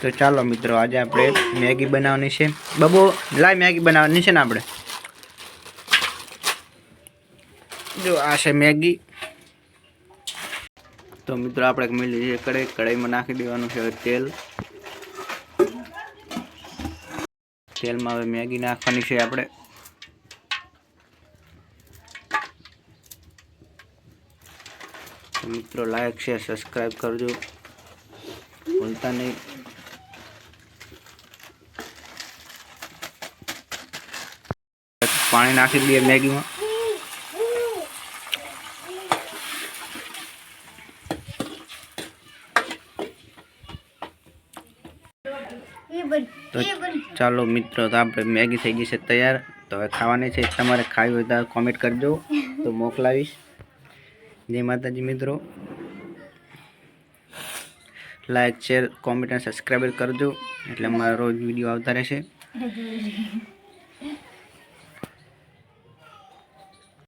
તો ચાલો મિત્રો આજે આપણે મેગી બનાવવાની છે। બબો લાય મેગી બનાવવાની છે ને આપણે જો આ છે મેગી। તો મિત્રો આપણે મેલી છે કઢાઈમાં નાખી દેવાનું છે તેલ। તેલમાં હવે મેગી નાખવાની છે આપણે। મિત્રો લાઈક શેર સબસ્ક્રાઇબ કરજો ભૂલતા નહીં। पानी नाखी दिए मैगी में। तो चलो मित्रों तो आप मैगी थी गई है तैयार। तो हवे खावानी है तमारे खावी हो तो कॉमेंट करजो तो मोकलावीश। जय माताजी मित्रों। लाइक शेर कॉमेंट और सब्सक्राइब करजो एटले अमारा रोज विडियो आवता रहेशे।